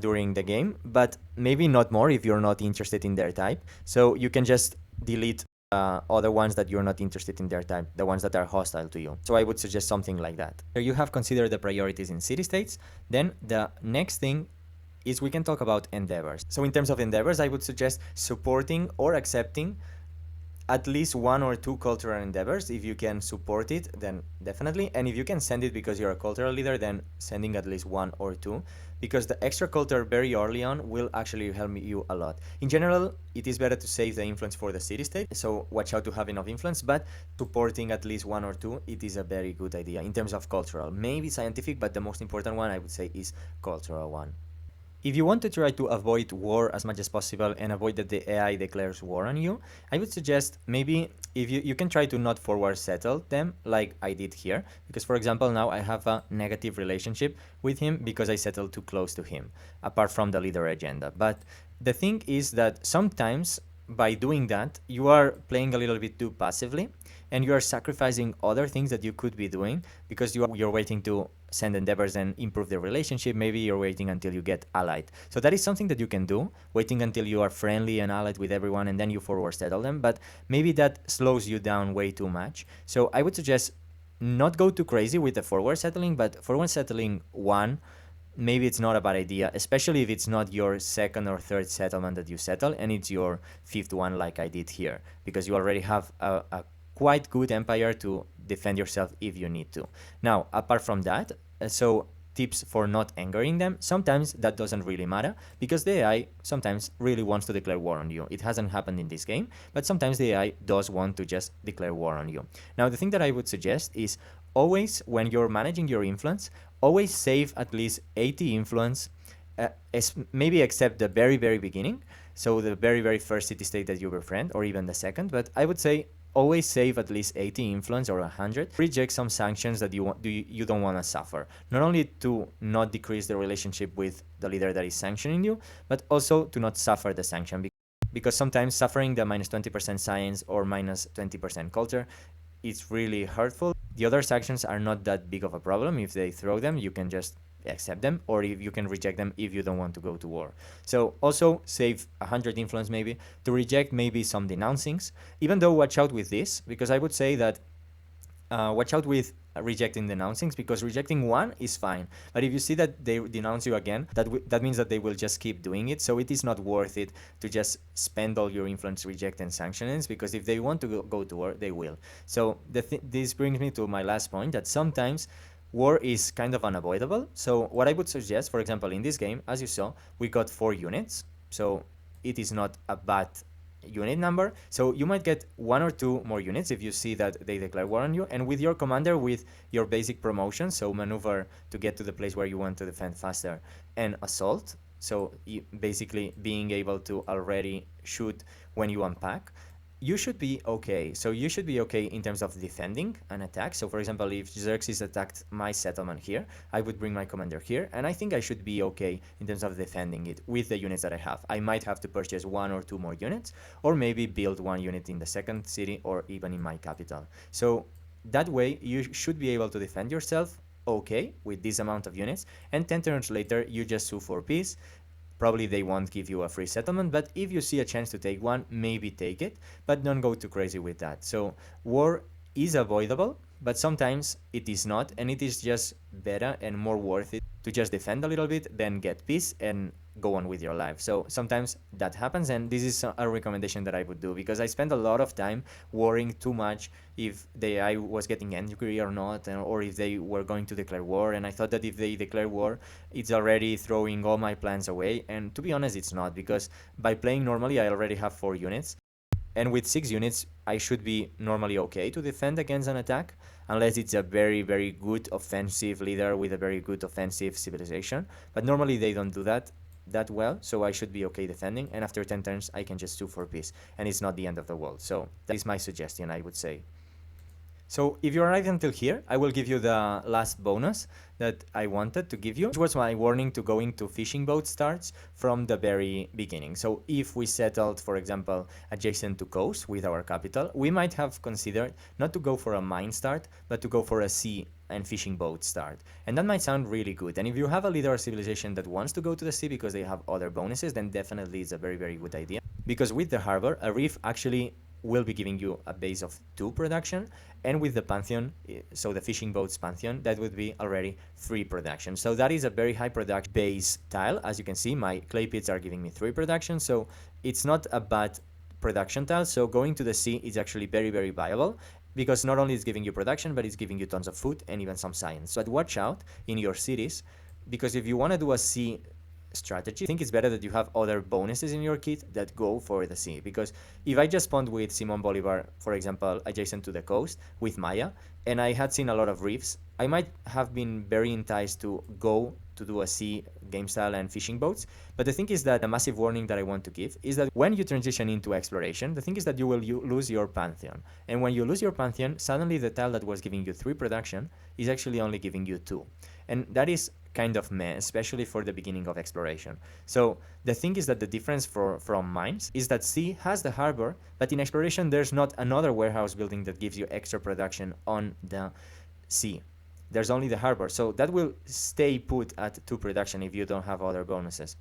during the game, but maybe not more if you're not interested in their type. So you can just delete other ones that you're not interested in their type, the ones that are hostile to you. So I would suggest something like that. Here you have considered the priorities in city-states. Then the next thing is we can talk about endeavors. So in terms of endeavors, I would suggest supporting or accepting at least 1 or 2 cultural endeavors. If you can support it, then definitely. And if you can send it because you're a cultural leader, then sending at least 1 or 2, because the extra culture very early on will actually help you a lot. In general, it is better to save the influence for the city-state, so watch out to have enough influence, but supporting at least 1 or 2, it is a very good idea in terms of cultural. Maybe scientific, but the most important one I would say is cultural one. If you want to try to avoid war as much as possible and avoid that the AI declares war on you, I would suggest maybe if you can try to not forward settle them like I did here, because for example now I have a negative relationship with him because I settled too close to him, apart from the leader agenda. But the thing is that sometimes by doing that you are playing a little bit too passively, and you are sacrificing other things that you could be doing because you're waiting to send endeavors and improve the relationship. Maybe you're waiting until you get allied. So that is something that you can do, waiting until you are friendly and allied with everyone, and then you forward settle them. But maybe that slows you down way too much. So I would suggest not go too crazy with the forward settling, but forward settling 1, maybe it's not a bad idea, especially if it's not your 2nd or 3rd settlement that you settle, and it's your 5th one like I did here, because you already have a quite good empire to defend yourself if you need to. Now, apart from that, so tips for not angering them, sometimes that doesn't really matter, because the AI sometimes really wants to declare war on you. It hasn't happened in this game, but sometimes the AI does want to just declare war on you. Now, the thing that I would suggest is always, when you're managing your influence, always save at least 80 influence maybe except the very, very beginning. So the very, very first city state that you befriend, or even the second. But I would say always save at least 80 influence or 100. Reject some sanctions that you don't want to suffer. Not only to not decrease the relationship with the leader that is sanctioning you, but also to not suffer the sanction. Because sometimes suffering the minus 20% science or minus 20% culture, it's really hurtful. The other sanctions are not that big of a problem. If they throw them, you can just accept them, or if you can reject them if you don't want to go to war. So also save 100 influence maybe to reject maybe some denouncings, even though watch out with this, because I would say that watch out with rejecting denouncings, because rejecting one is fine, but if you see that they denounce you again, that means that they will just keep doing it. So it is not worth it to just spend all your influence rejecting sanctions, because if they want to go to war, they will. So this brings me to my last point, that sometimes war is kind of unavoidable. So what I would suggest, for example, in this game, as you saw, we got 4 units, so it is not a bad unit number. So you might get 1 or 2 more units if you see that they declare war on you, and with your commander, with your basic promotion, so maneuver to get to the place where you want to defend faster, and assault, so basically being able to already shoot when you unpack, you should be okay. So you should be okay in terms of defending an attack. So for example, if Xerxes attacked my settlement here, I would bring my commander here, and I think I should be okay in terms of defending it with the units that I have. I might have to purchase 1 or 2 more units, or maybe build 1 unit in the second city, or even in my capital. So that way you should be able to defend yourself okay with this amount of units, and 10 turns later you just sue for peace. Probably they won't give you a free settlement, but if you see a chance to take one, maybe take it, but don't go too crazy with that. So war is avoidable, but sometimes it is not, and it is just better and more worth it to just defend a little bit than get peace and go on with your life. So sometimes that happens, and this is a recommendation that I would do, because I spent a lot of time worrying too much if I was getting angry or not, or if they were going to declare war, and I thought that if they declare war, it's already throwing all my plans away, and to be honest, it's not, because by playing normally, I already have 4 units, and with 6 units, I should be normally okay to defend against an attack, unless it's a very, very good offensive leader with a very good offensive civilization. But normally they don't do that well, so I should be okay defending, and after 10 turns, I can just sue for peace, and it's not the end of the world. So that is my suggestion, I would say. So if you arrived until here, I will give you the last bonus that I wanted to give you, which was my warning to going to fishing boat starts from the very beginning. So if we settled, for example, adjacent to coast with our capital, we might have considered not to go for a mine start, but to go for a sea and fishing boat start. And that might sound really good. And if you have a leader or civilization that wants to go to the sea because they have other bonuses, then definitely it's a very, very good idea. Because with the harbor, a reef actually will be giving you a base of 2 production, and with the Pantheon, so the fishing boats Pantheon, that would be already 3 production. So that is a very high production base tile. As you can see, my clay pits are giving me 3 production, so it's not a bad production tile. So going to the sea is actually very, very viable, because not only is giving you production, but it's giving you tons of food and even some science. So watch out in your cities, because if you want to do a sea strategy, I think it's better that you have other bonuses in your kit that go for the sea. Because if I just spawned with Simon Bolivar, for example, adjacent to the coast with Maya, and I had seen a lot of reefs, I might have been very enticed to go to do a sea game style and fishing boats. But the thing is that a massive warning that I want to give is that when you transition into exploration, the thing is that you will lose your Pantheon. And when you lose your Pantheon, suddenly the tile that was giving you 3 production is actually only giving you 2. And that is kind of meh, especially for the beginning of exploration. So the thing is that the difference from mines is that sea has the harbor, but in exploration there's not another warehouse building that gives you extra production on the sea. There's only the harbor, so that will stay put at 2 production if you don't have other bonuses.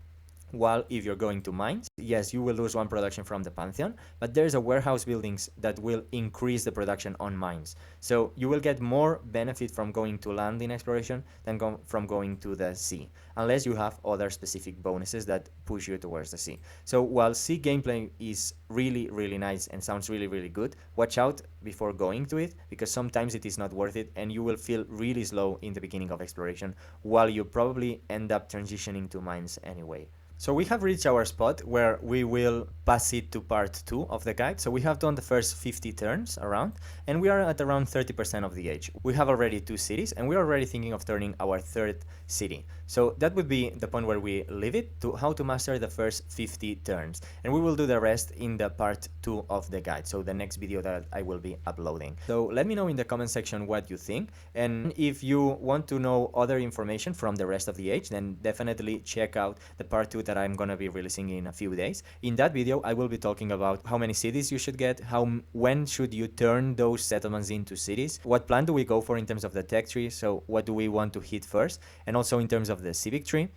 While if you're going to mines, yes, you will lose 1 production from the Pantheon, but there's a warehouse buildings that will increase the production on mines. So you will get more benefit from going to land in exploration than from going to the sea, unless you have other specific bonuses that push you towards the sea. So while sea gameplay is really, really nice and sounds really, really good, watch out before going to it, because sometimes it is not worth it, and you will feel really slow in the beginning of exploration, while you probably end up transitioning to mines anyway. So we have reached our spot where we will pass it to part 2 of the guide. So we have done the first 50 turns around, and we are at around 30% of the age. We have already 2 cities, and we're already thinking of turning our 3rd city. So that would be the point where we leave it, to how to master the first 50 turns. And we will do the rest in the part 2 of the guide, so the next video that I will be uploading. So let me know in the comment section what you think, and if you want to know other information from the rest of the age, then definitely check out the part 2 that I'm gonna be releasing in a few days. In that video, I will be talking about how many cities you should get, when should you turn those settlements into cities, what plan do we go for in terms of the tech tree, so what do we want to hit first, and also in terms of the civic tree.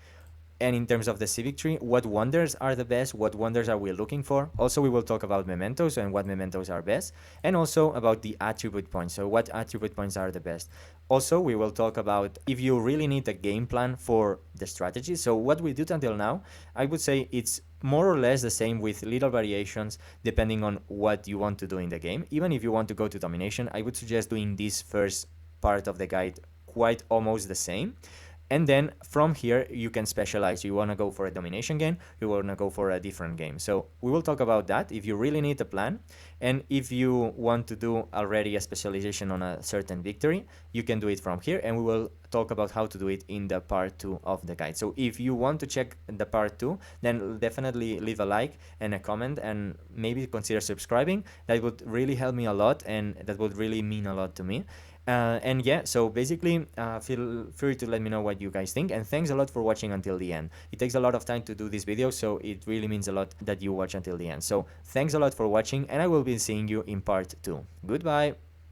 And in terms of the civic tree, what wonders are the best, what wonders are we looking for. Also, we will talk about mementos and what mementos are best, and also about the attribute points, so what attribute points are the best. Also, we will talk about if you really need a game plan for the strategy. So what we did until now, I would say it's more or less the same with little variations depending on what you want to do in the game. Even if you want to go to domination, I would suggest doing this first part of the guide quite almost the same. And then from here, you can specialize. You want to go for a domination game, you want to go for a different game. So we will talk about that if you really need a plan. And if you want to do already a specialization on a certain victory, you can do it from here. And we will talk about how to do it in the part 2 of the guide. So if you want to check the part 2, then definitely leave a like and a comment, and maybe consider subscribing. That would really help me a lot, and that would really mean a lot to me. And yeah, so basically, feel free to let me know what you guys think, and thanks a lot for watching until the end. It takes a lot of time to do this video, so it really means a lot that you watch until the end. So thanks a lot for watching, and I will be seeing you in part 2. Goodbye!